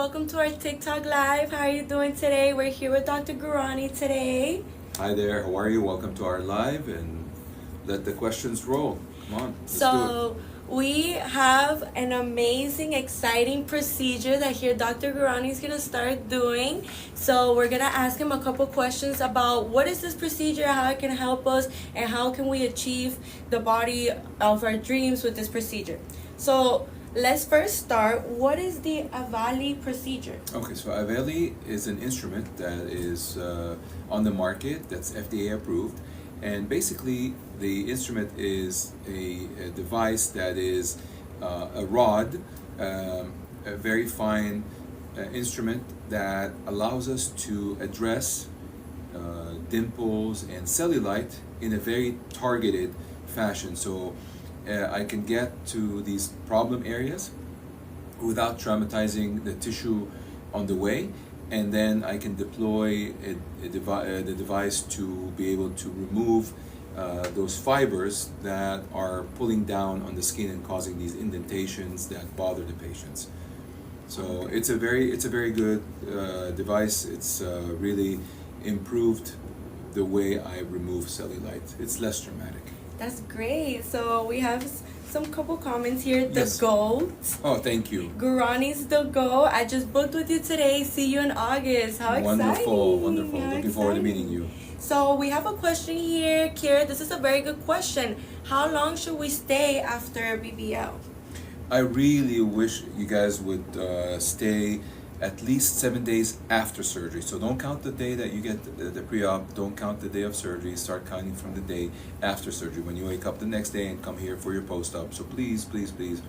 welcome to our TikTok live. How are you doing today? We're here with Dr. Gurani today. Hi there, how are you? Welcome to our live and let the questions roll. Come on, let's do So we have an amazing, exciting procedure that here Dr. Gurani is gonna start doing. So we're gonna ask him a couple questions about what is this procedure, how it can help us, and how can we achieve the body of our dreams with this procedure. So let's first start. What is the Ave procedure? it. Okay, so Ave is an instrument that is on the market that's FDA approved. And basically, the instrument is a device that is a rod, a very fine instrument that allows us to address dimples and cellulite in a very targeted fashion. So I can get to these problem areas without traumatizing the tissue on the way, and then I can deploy the device to be able to remove those fibers that are pulling down on the skin and causing these indentations that bother the patients. So it's a very good device. It's really improved the way I remove cellulite. It's less dramatic. That's great. So we have some couple comments here. The Yes. GOAT. Oh, thank you. Gurani's the GOAT. I just booked with you today. See you in August. How Wonderful, exciting. wonderful. How Looking forward to exciting. meeting you. So we have a question here, Kira. This is a very good question. How long should we stay after BBL? I really wish you guys would stay at least 7 days after surgery. So don't count the day that you get the pre-op. Don't count the day of surgery. Start counting from the day after surgery. When you wake up the next day and come here for your post-op. So please, please, please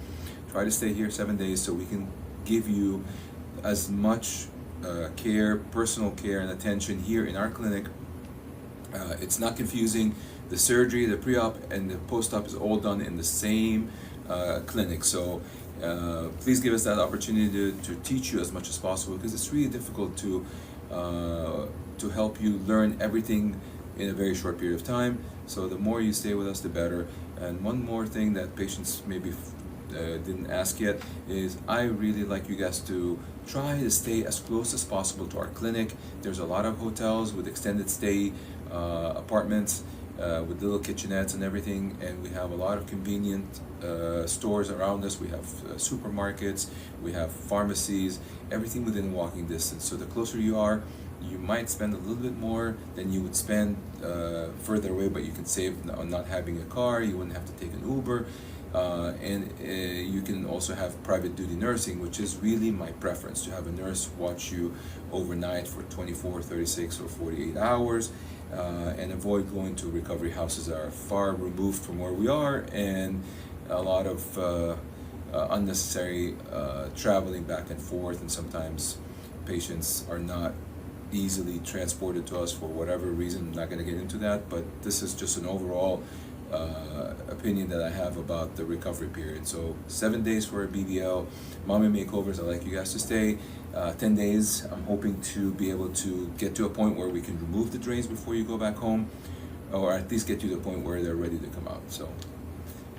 try to stay here 7 days so we can give you as much care, personal care and attention here in our clinic. It's not confusing. The surgery, the pre-op, and the post-op is all done in the same clinic. So please give us that opportunity to teach you as much as possible, because it's really difficult to help you learn everything in a very short period of time. So the more you stay with us, the better. And one more thing that patients maybe didn't ask yet is I really like you guys to try to stay as close as possible to our clinic. There's a lot of hotels with extended stay apartments with little kitchenettes and everything, and we have a lot of convenient stores around us. We have supermarkets, we have pharmacies, everything within walking distance. So the closer you are, you might spend a little bit more than you would spend further away, but you can save on not having a car. You wouldn't have to take an Uber. And you can also have private duty nursing, which is really my preference, to have a nurse watch you overnight for 24, 36, or 48 hours, and avoid going to recovery houses that are far removed from where we are, and a lot of unnecessary traveling back and forth, and sometimes patients are not easily transported to us for whatever reason. I'm not going to get into that, but this is just an overall opinion that I have about the recovery period. So 7 days for a BBL, mommy makeovers. I'd like you guys to stay 10 days. I'm hoping to be able to get to a point where we can remove the drains before you go back home, or at least get to the point where they're ready to come out. So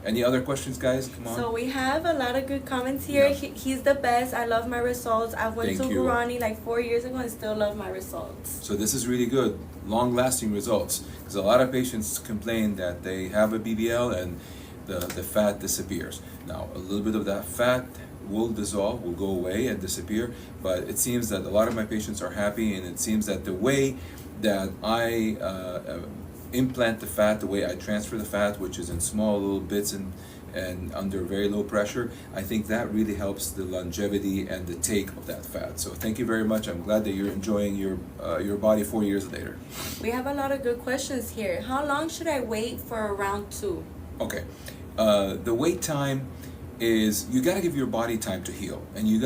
any other questions, guys? Come on. So we have a lot of good comments here. Yeah. He's the best. I love my results. I went Thank to you. Gurani like 4 years ago and still love my results. So this is really good, long-lasting results, because a lot of patients complain that they have a BBL and the fat disappears. Now, a little bit of that fat will dissolve, will go away and disappear, but it seems that a lot of my patients are happy, and it seems that the way that I implant the fat, the way I transfer the fat, which is in small little bits and under very low pressure, I think that really helps the longevity and the take of that fat. So thank you very much. I'm glad that you're enjoying your body 4 years later. We have a lot of good questions here. How long should I wait for round 2? Okay, the wait time is, you got to give your body time to heal, and you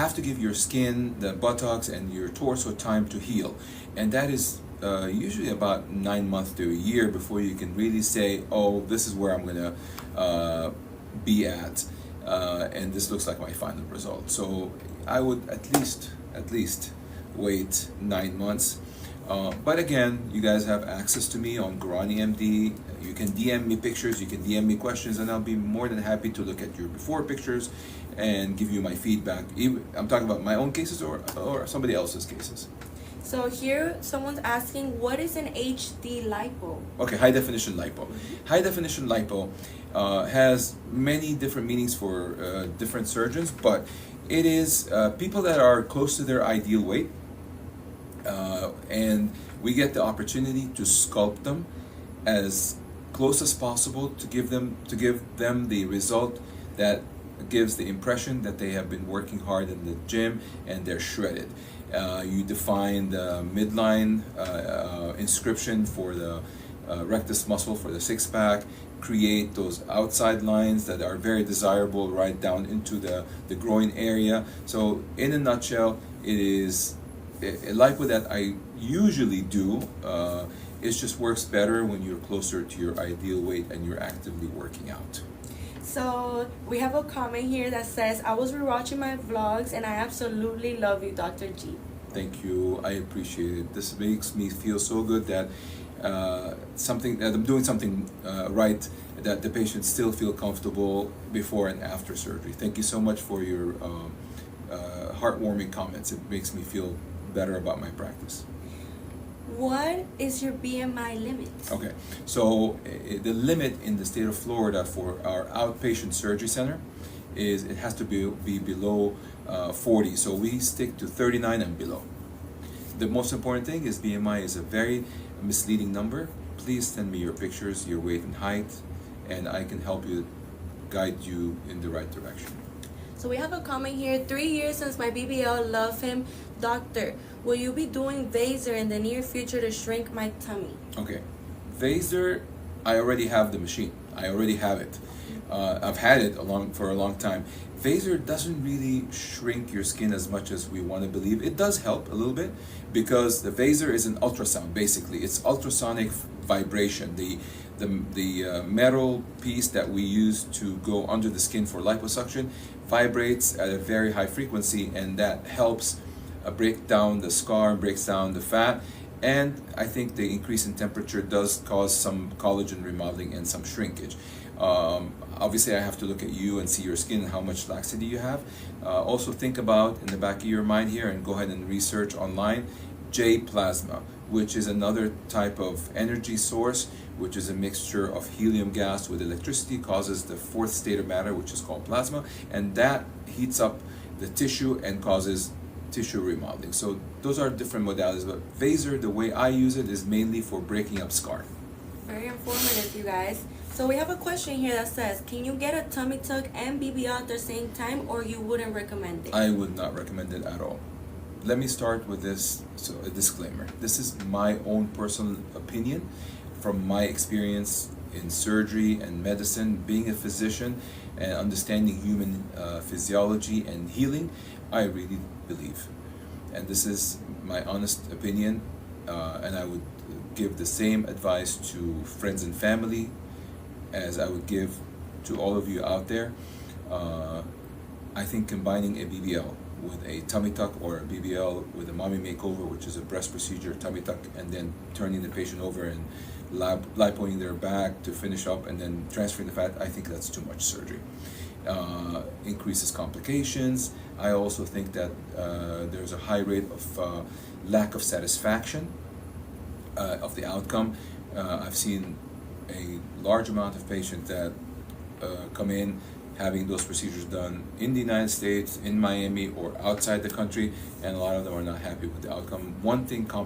have to give your skin, the buttocks and your torso time to heal, and that is usually about 9 months to a year before you can really say, oh, this is where I'm gonna be at, and this looks like my final result. So I would at least wait 9 months. But again, you guys have access to me on Garani MD. You can DM me pictures, you can DM me questions, and I'll be more than happy to look at your before pictures and give you my feedback. I'm talking about my own cases or somebody else's cases. So here, someone's asking, what is an HD lipo? Okay, high definition lipo. High definition lipo has many different meanings for different surgeons, but it is people that are close to their ideal weight, and we get the opportunity to sculpt them as close as possible to give them the result that gives the impression that they have been working hard in the gym and they're shredded. You define the midline inscription for the rectus muscle for the six-pack, create those outside lines that are very desirable right down into the groin area. So in a nutshell, it is a lipo that I usually do. It just works better when you're closer to your ideal weight and you're actively working out. So we have a comment here that says, I was rewatching my vlogs and I absolutely love you, Dr. G. Thank you. I appreciate it. This makes me feel so good that that I'm doing something right, that the patients still feel comfortable before and after surgery. Thank you so much for your heartwarming comments. It makes me feel better about my practice. What is your BMI limit? Okay, so the limit in the state of Florida for our outpatient surgery center is it has to be below 40. So we stick to 39 and below. The most important thing is BMI is a very misleading number. Please send me your pictures, your weight and height, and I can help you, guide you in the right direction. So we have a comment here, 3 years since my BBL, love him. Doctor, will you be doing Vaser in the near future to shrink my tummy? Okay, Vaser, I already have the machine. I already have it. I've had it for a long time. Vaser doesn't really shrink your skin as much as we want to believe. It does help a little bit because the Vaser is an ultrasound, basically. It's ultrasonic vibration. The metal piece that we use to go under the skin for liposuction vibrates at a very high frequency, and that helps break down the scar, breaks down the fat, and I think the increase in temperature does cause some collagen remodeling and some shrinkage. Obviously I have to look at you and see your skin and how much laxity you have. Also think about in the back of your mind here, and go ahead and research online, J plasma, which is another type of energy source, which is a mixture of helium gas with electricity, causes the fourth state of matter, which is called plasma, and that heats up the tissue and causes tissue remodeling. So those are different modalities, but Vaser, the way I use it, is mainly for breaking up scar. Very informative, you guys. So we have a question here that says, can you get a tummy tuck and BBL at the same time, or you wouldn't recommend it? I would not recommend it at all. Let me start with this, so a disclaimer. This is my own personal opinion from my experience in surgery and medicine, being a physician and understanding human physiology and healing. I really believe, and this is my honest opinion, and I would give the same advice to friends and family as I would give to all of you out there. I think combining a BBL with a tummy tuck, or a BBL with a mommy makeover, which is a breast procedure, tummy tuck, and then turning the patient over and lipoing their back to finish up and then transferring the fat, I think that's too much surgery. Increases complications. I also think that there's a high rate of lack of satisfaction of the outcome. I've seen a large amount of patients that come in having those procedures done in the United States, in Miami, or outside the country, and a lot of them are not happy with the outcome. One thing has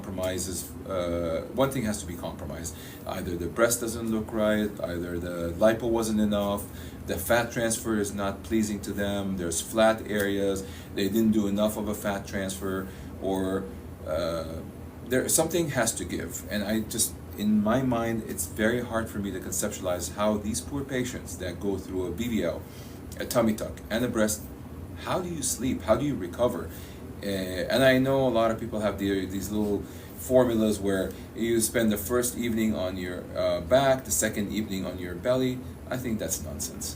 to be compromised. Either the breast doesn't look right, either the lipo wasn't enough, the fat transfer is not pleasing to them, there's flat areas, they didn't do enough of a fat transfer, or something has to give. And I just, in my mind, it's very hard for me to conceptualize how these poor patients that go through a BBL, a tummy tuck, and a breast, how do you sleep? How do you recover? And I know a lot of people have these little formulas where you spend the first evening on your back, the second evening on your belly. I think that's nonsense.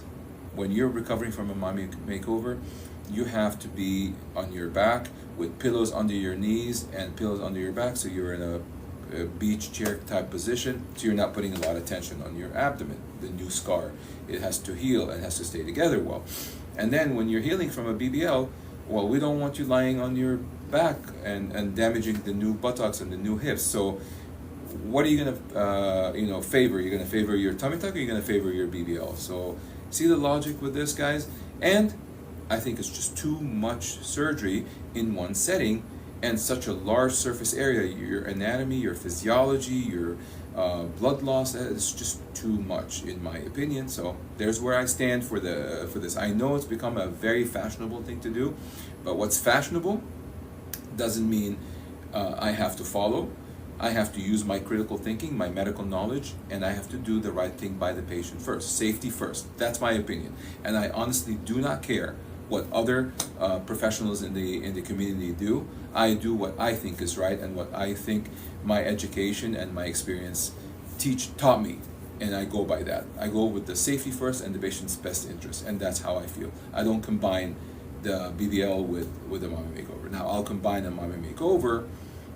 When you're recovering from a mommy makeover, you have to be on your back with pillows under your knees and pillows under your back, so you're in a beach chair type position, so you're not putting a lot of tension on your abdomen, the new scar. It has to heal and has to stay together well. And then when you're healing from a BBL, well, we don't want you lying on your back and damaging the new buttocks and the new hips. So what are you gonna favor? You're gonna favor your tummy tuck, or you're gonna favor your BBL? So see the logic with this, guys. And I think it's just too much surgery in one setting and such a large surface area. Your anatomy, your physiology, your blood loss, is just too much in my opinion. So there's where I stand for this. I know it's become a very fashionable thing to do, but what's fashionable doesn't mean I have to follow. I have to use my critical thinking, my medical knowledge, and I have to do the right thing by the patient first. Safety first. That's my opinion. And I honestly do not care what other professionals in the community do. I do what I think is right and what I think my education and my experience taught me, and I go by that. I go with the safety first and the patient's best interest, and that's how I feel. I don't combine the BBL with a mommy makeover. Now I'll combine a mommy makeover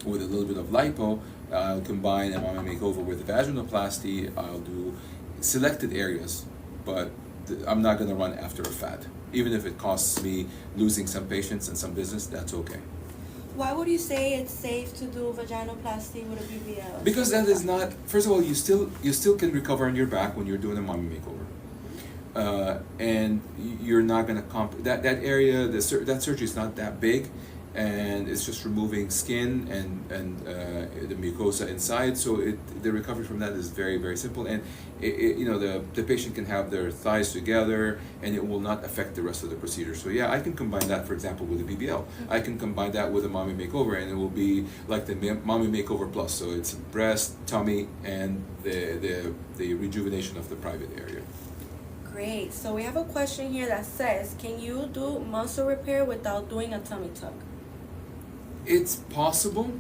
with a little bit of lipo. I'll combine a mommy makeover with vaginoplasty. I'll do selected areas, but I'm not going to run after a fad. Even if it costs me losing some patients and some business, that's okay. Why would you say it's safe to do vaginoplasty with a BBL? Because that is not. First of all, you still can recover on your back when you're doing a mommy makeover, and you're not going to that area. That surgery is not that big, and it's just removing skin and the mucosa inside. So the recovery from that is very, very simple, and the patient can have their thighs together, and it will not affect the rest of the procedure. So yeah, I can combine that, for example, with a BBL. I can combine that with a mommy makeover, and it will be like the mommy makeover plus. So it's breast, tummy, and the rejuvenation of the private area. Great. So we have a question here that says, can you do muscle repair without doing a tummy tuck? It's possible,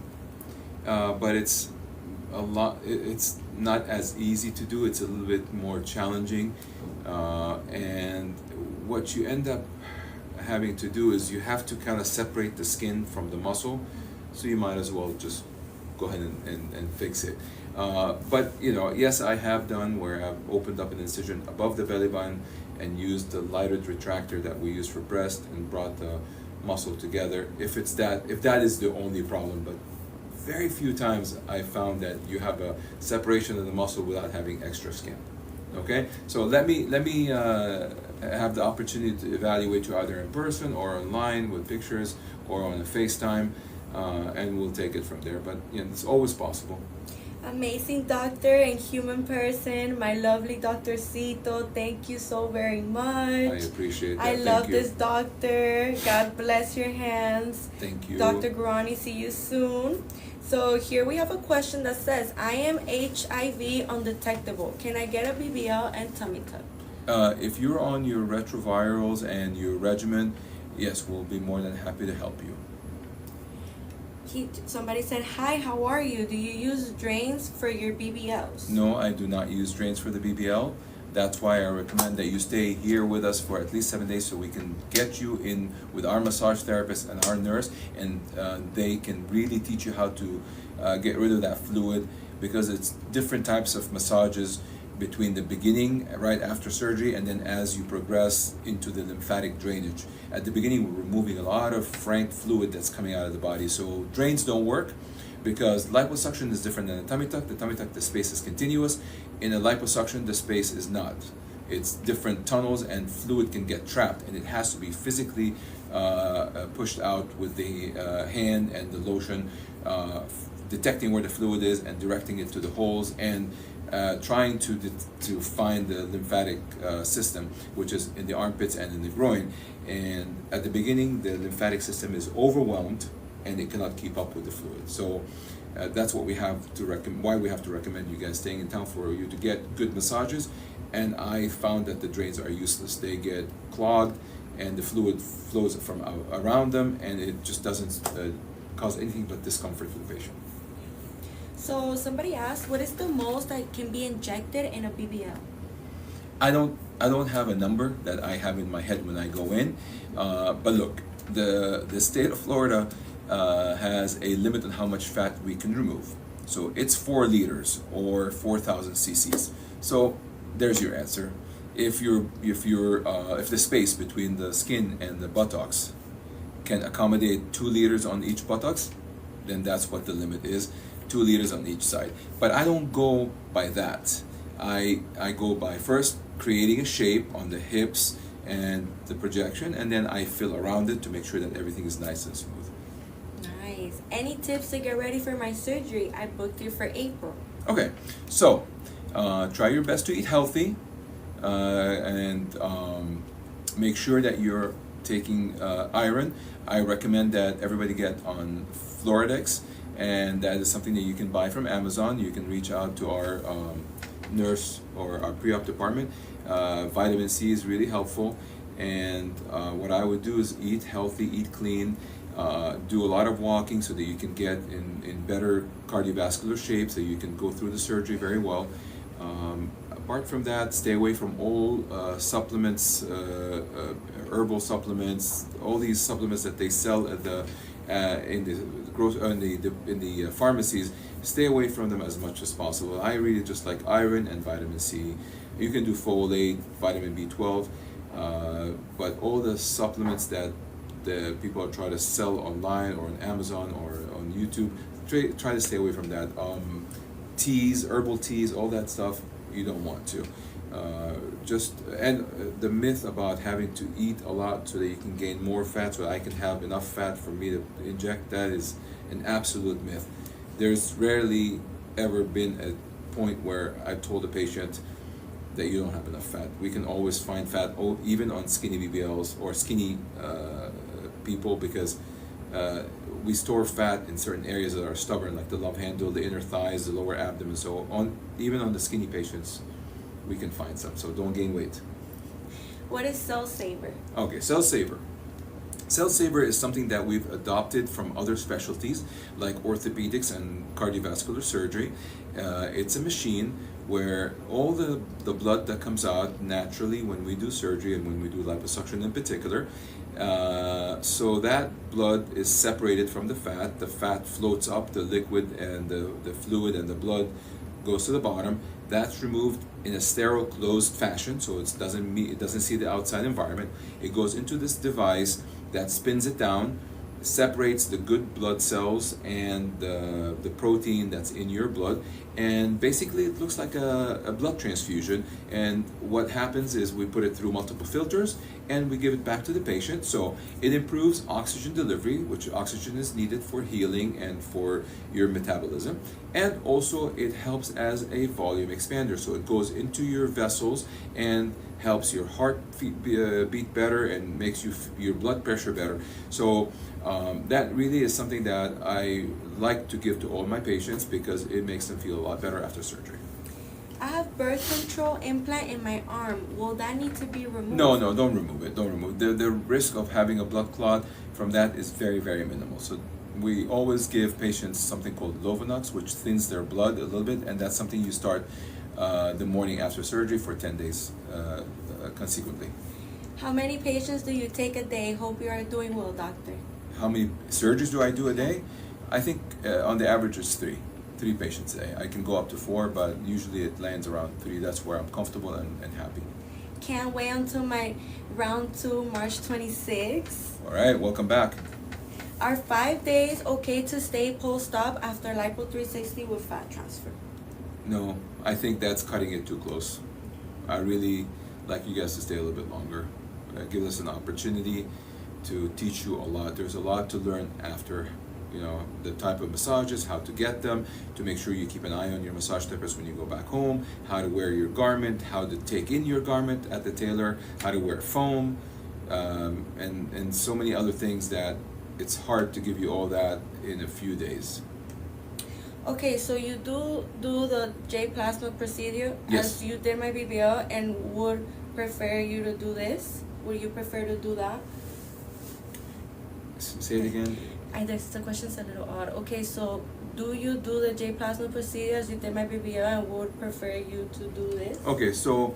but it's a lot. It's not as easy to do. It's a little bit more challenging, and what you end up having to do is you have to kind of separate the skin from the muscle. So you might as well just go ahead and fix it. But yes, I have done where I've opened up an incision above the belly button and used the lighter retractor that we use for breast and brought the muscle together. If that is the only problem, but very few times I found that you have a separation of the muscle without having extra skin. Okay, so let me have the opportunity to evaluate you either in person or online with pictures or on a FaceTime, and we'll take it from there. But it's always possible. Amazing doctor and human person, my lovely Dr. Cito. Thank you so very much. I appreciate that. I love this doctor. God bless your hands. Thank you. Dr. Gurani, see you soon. So here we have a question that says, I am HIV undetectable. Can I get a BBL and tummy tuck? If you're on your retrovirals and your regimen, yes, we'll be more than happy to help you. Somebody said, hi, how are you? Do you use drains for your BBLs? No, I do not use drains for the BBL. That's why I recommend that you stay here with us for at least 7 days so we can get you in with our massage therapist and our nurse, and they can really teach you how to get rid of that fluid, because it's different types of massages between the beginning, right after surgery, and then as you progress into the lymphatic drainage. At the beginning, we're removing a lot of frank fluid that's coming out of the body. So drains don't work, because liposuction is different than a tummy tuck. The tummy tuck, the space is continuous. In a liposuction, the space is not. It's different tunnels, and fluid can get trapped, and it has to be physically pushed out with the hand and the lotion, detecting where the fluid is and directing it to the holes, and trying to find the lymphatic system, which is in the armpits and in the groin. And at the beginning, the lymphatic system is overwhelmed and it cannot keep up with the fluid. So that's what we have to why we have to recommend you guys staying in town, for you to get good massages. And I found that the drains are useless. They get clogged and the fluid flows from around them, and it just doesn't cause anything but discomfort for the patient. So somebody asked, what is the most that can be injected in a BBL? I don't have a number that I have in my head when I go in, but look, the state of Florida has a limit on how much fat we can remove. So it's 4 liters or 4,000 cc's. So there's your answer. If the space between the skin and the buttocks can accommodate 2 liters on each buttocks, then that's what the limit is, 2 liters on each side. But I don't go by that. I go by first creating a shape on the hips and the projection, and then I fill around it to make sure that everything is nice and smooth. Nice. Any tips to get ready for my surgery? I booked you for April. Okay, so try your best to eat healthy, and make sure that you're taking iron. I recommend that everybody get on Floridex, and that is something that you can buy from Amazon. You can reach out to our nurse or our pre-op department. Vitamin C is really helpful, and what I would do is eat healthy, eat clean, do a lot of walking so that you can get in better cardiovascular shape, so you can go through the surgery very well. Apart from that, stay away from all supplements, herbal supplements, all these supplements that they sell at the in the pharmacies. Stay away from them as much as possible. I really just like iron and vitamin C. You can do folate, vitamin B12, but all the supplements that the people are trying to sell online or on Amazon or on YouTube, try to stay away from that. Teas, herbal teas, all that stuff, you don't want to. The myth about having to eat a lot so that you can gain more fat, so that I can have enough fat for me to inject, that is an absolute myth. There's rarely ever been a point where I've told a patient that you don't have enough fat. We can always find fat, even on skinny BBLs or skinny people, because we store fat in certain areas that are stubborn, like the love handle, the inner thighs, the lower abdomen. So even on the skinny patients, we can find some. So don't gain weight. What is Cell Saver? Okay, Cell Saver. Cell Saver is something that we've adopted from other specialties like orthopedics and cardiovascular surgery. It's a machine where all the blood that comes out naturally when we do surgery and when we do liposuction in particular, so that blood is separated from the fat floats up, the liquid and the fluid and the blood goes to the bottom. That's removed in a sterile closed fashion, so it doesn't see the outside environment. It goes into this device that spins it down, separates the good blood cells and the protein that's in your blood, and basically it looks like a blood transfusion. And what happens is we put it through multiple filters and we give it back to the patient. So it improves oxygen delivery, which oxygen is needed for healing and for your metabolism, and also it helps as a volume expander. So it goes into your vessels and helps your heart beat better and makes your blood pressure better. So that really is something that I like to give to all my patients because it makes them feel a lot better after surgery. I have birth control implant in my arm. Will that need to be removed? No, don't remove it. Don't remove it. The risk of having a blood clot from that is very, very minimal. So we always give patients something called Lovenox, which thins their blood a little bit, and that's something you start the morning after surgery for 10 days consequently. How many patients do you take a day? Hope you are doing well, doctor. How many surgeries do I do a day? I think on the average it's three patients a day. I can go up to 4, but usually it lands around 3. That's where I'm comfortable and happy. Can't wait until my round 2, March 26th. All right, welcome back. Are 5 days okay to stay post-op after Lipo 360 with fat transfer? No, I think that's cutting it too close. I really like you guys to stay a little bit longer. Give us an opportunity to teach you a lot. There's a lot to learn after, the type of massages, how to get them, to make sure you keep an eye on your massage therapist when you go back home, how to wear your garment, how to take in your garment at the tailor, how to wear foam, and so many other things that it's hard to give you all that in a few days. Okay, so you do the J plasma procedure. Yes. As you did my BBL, and would prefer you to do this? Would you prefer to do that? Say it again. The question's a little odd. Okay, so do you do the J plasma procedure as you did my BBL, and would prefer you to do this? Okay, so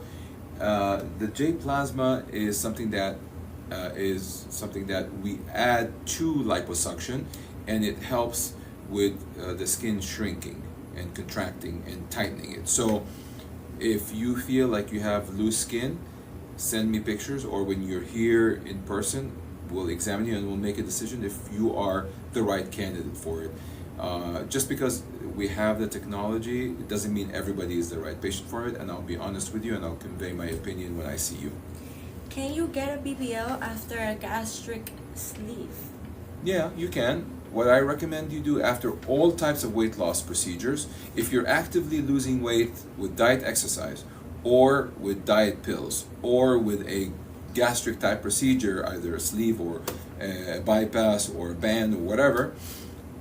the J plasma is something that we add to liposuction, and it helps with the skin shrinking. and contracting and tightening it. So if you feel like you have loose skin, send me pictures, or when you're here in person, we'll examine you and we'll make a decision if you are the right candidate for it. Just because we have the technology, it doesn't mean everybody is the right patient for it, and I'll be honest with you and I'll convey my opinion when I see you. Can you get a BBL after a gastric sleeve? Yeah, you can. What I recommend you do after all types of weight loss procedures, if you're actively losing weight with diet exercise, or with diet pills, or with a gastric type procedure, either a sleeve or a bypass or a band or whatever,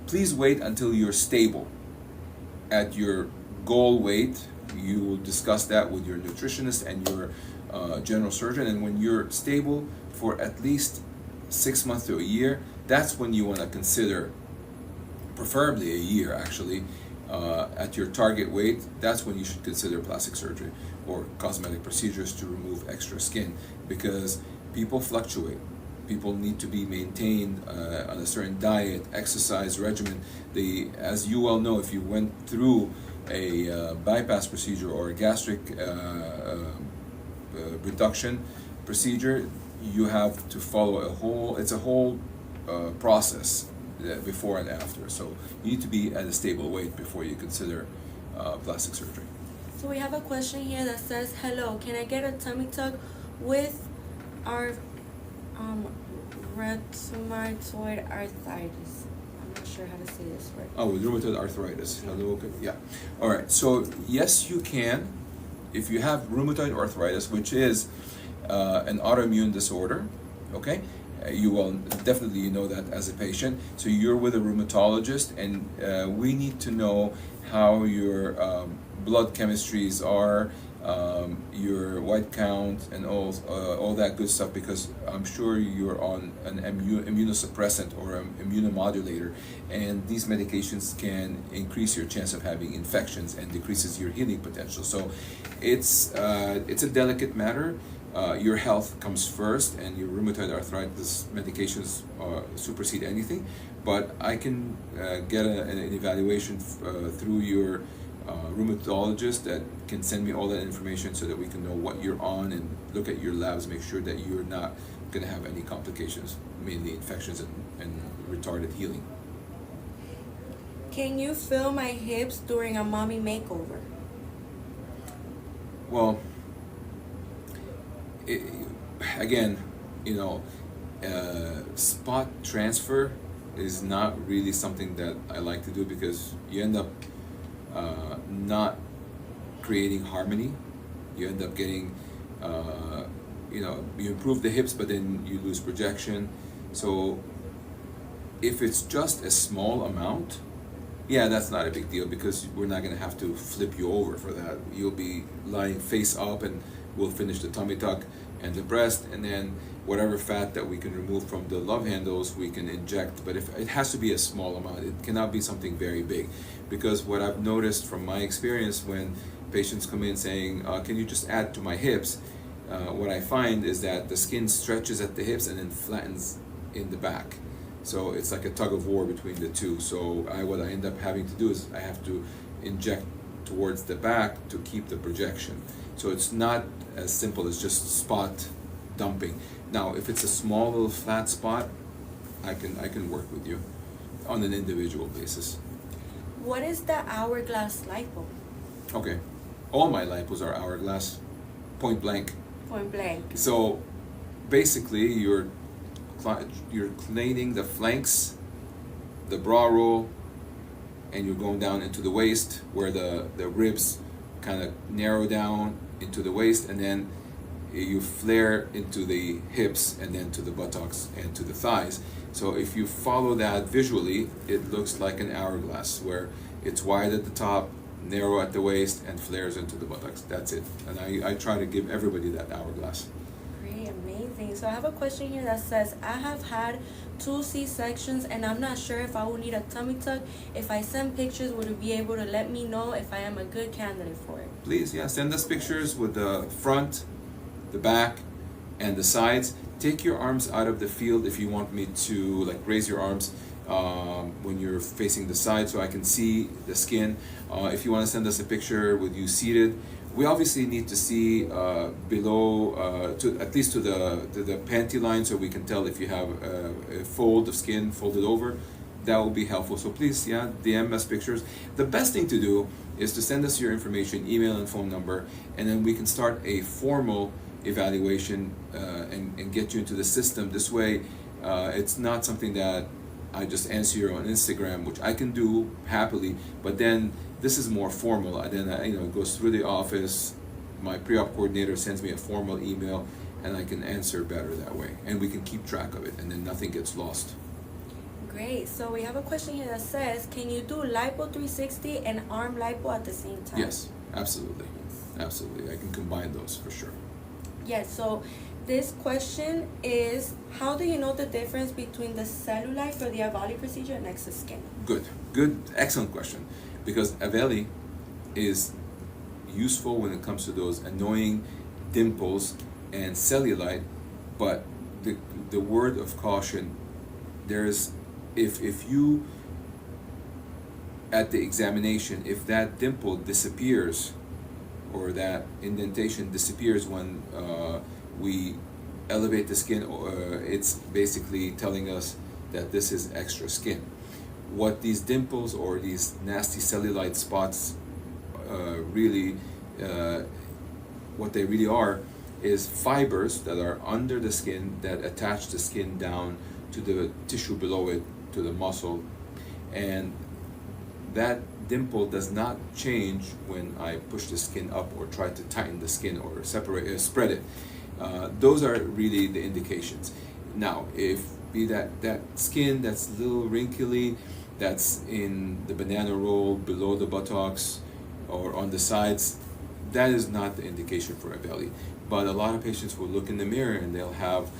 please wait until you're stable at your goal weight. You will discuss that with your nutritionist and your general surgeon, and when you're stable for at least 6 months to a year, that's when you want to consider, preferably a year actually, at your target weight. That's when you should consider plastic surgery or cosmetic procedures to remove extra skin, because people fluctuate. People need to be maintained on a certain diet, exercise regimen. As you well know, if you went through a bypass procedure or a gastric reduction procedure, you have to follow it's a whole process before and after. So you need to be at a stable weight before you consider plastic surgery. So we have a question here that says, hello, can I get a tummy tuck with our rheumatoid arthritis? I'm not sure how to say this word. Oh, with rheumatoid arthritis. Hello, okay. Yeah. All right. So yes, you can. If you have rheumatoid arthritis, which is an autoimmune disorder, okay, you will definitely know that as a patient. So you're with a rheumatologist, and we need to know how your blood chemistries are, your white count, and all that good stuff, because I'm sure you're on an immunosuppressant or an immunomodulator, and these medications can increase your chance of having infections and decreases your healing potential. So it's a delicate matter. Your health comes first, and your rheumatoid arthritis medications supersede anything. But I can get an evaluation through your rheumatologist that can send me all that information so that we can know what you're on and look at your labs, make sure that you're not going to have any complications, mainly infections and retarded healing. Can you feel my hips during a mommy makeover? Well, again, spot transfer is not really something that I like to do, because you end up not creating harmony. You end up getting, you improve the hips, but then you lose projection. So if it's just a small amount, yeah, that's not a big deal, because we're not going to have to flip you over for that. You'll be lying face up, and we'll finish the tummy tuck and the breast, and then whatever fat that we can remove from the love handles we can inject. But if it has to be a small amount, it cannot be something very big, because what I've noticed from my experience when patients come in saying, can you just add to my hips, what I find is that the skin stretches at the hips and then flattens in the back. So it's like a tug of war between the two. So what I end up having to do is I have to inject towards the back to keep the projection. So it's not as simple as just spot dumping. Now, if it's a small little flat spot, I can work with you on an individual basis. What is the hourglass lipo? Okay, all my lipos are hourglass, point blank. Point blank. So basically, you're cleaning the flanks, the bra roll, and you're going down into the waist where the ribs kind of narrow down into the waist, and then you flare into the hips and then to the buttocks and to the thighs. So if you follow that visually, it looks like an hourglass where it's wide at the top, narrow at the waist, and flares into the buttocks. That's it. And I try to give everybody that hourglass. Great, amazing. So I have a question here that says, I have had 2 C-sections and I'm not sure if I will need a tummy tuck. If I send pictures, would you be able to let me know if I am a good candidate for it? Please, yeah, send us pictures with the front, the back, and the sides. take your arms out of the field if you want me to like raise your arms when you're facing the side so I can see the skin. If you want to send us a picture with you seated, we obviously need to see below to at least to the panty line so we can tell if you have a fold of skin folded over. That will be helpful. So please, yeah, DM us pictures. The best thing to do is to send us your information, email and phone number, and then we can start a formal evaluation and get you into the system. This way, it's not something that I just answer you on Instagram, which I can do happily, but then this is more formal. Then it goes through the office. My pre-op coordinator sends me a formal email, and I can answer better that way, and we can keep track of it, and then nothing gets lost. Great. So we have a question here that says, can you do Lipo 360 and arm Lipo at the same time? Yes, absolutely. Absolutely. I can combine those for sure. Yes. So this question is, how do you know the difference between the cellulite for the Avali procedure and excess skin? Good, excellent question. Because Avali is useful when it comes to those annoying dimples and cellulite, but the word of caution, there's if you at the examination, if that dimple disappears or that indentation disappears when we elevate the skin, it's basically telling us that this is extra skin. What these dimples or these nasty cellulite spots really, what they really are is fibers that are under the skin that attach the skin down to the tissue below it, to the muscle, and that dimple does not change when I push the skin up or try to tighten the skin or spread it. Those are really the indications. Now, if be that skin that's a little wrinkly, that's in the banana roll below the buttocks or on the sides, that is not the indication for a belly. But a lot of patients will look in the mirror and they'll have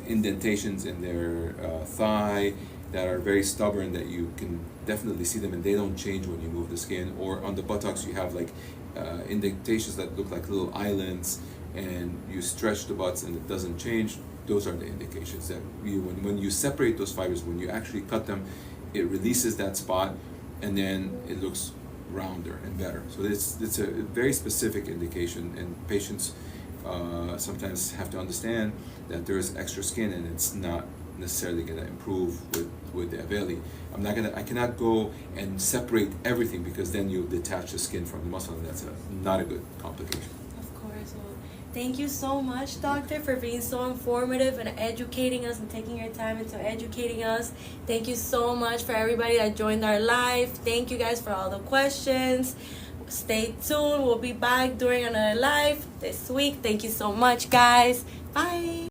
indentations in their thigh that are very stubborn, that you can definitely see them and they don't change when you move the skin. Or on the buttocks you have like indentations that look like little islands, and you stretch the butts and it doesn't change. Those are the indications that when you separate those fibers, when you actually cut them, it releases that spot and then it looks rounder and better. So it's a very specific indication, and patients sometimes have to understand that there is extra skin and it's not necessarily going to improve with the Avali. I cannot go and separate everything, because then you'll detach the skin from the muscle, and that's not a good complication. Of course. Well, thank you so much, doctor, for being so informative and educating us and taking your time into educating us. Thank you so much for everybody that joined our live. Thank you guys for all the questions. Stay tuned. We'll be back during another live this week. Thank you so much, guys. Bye.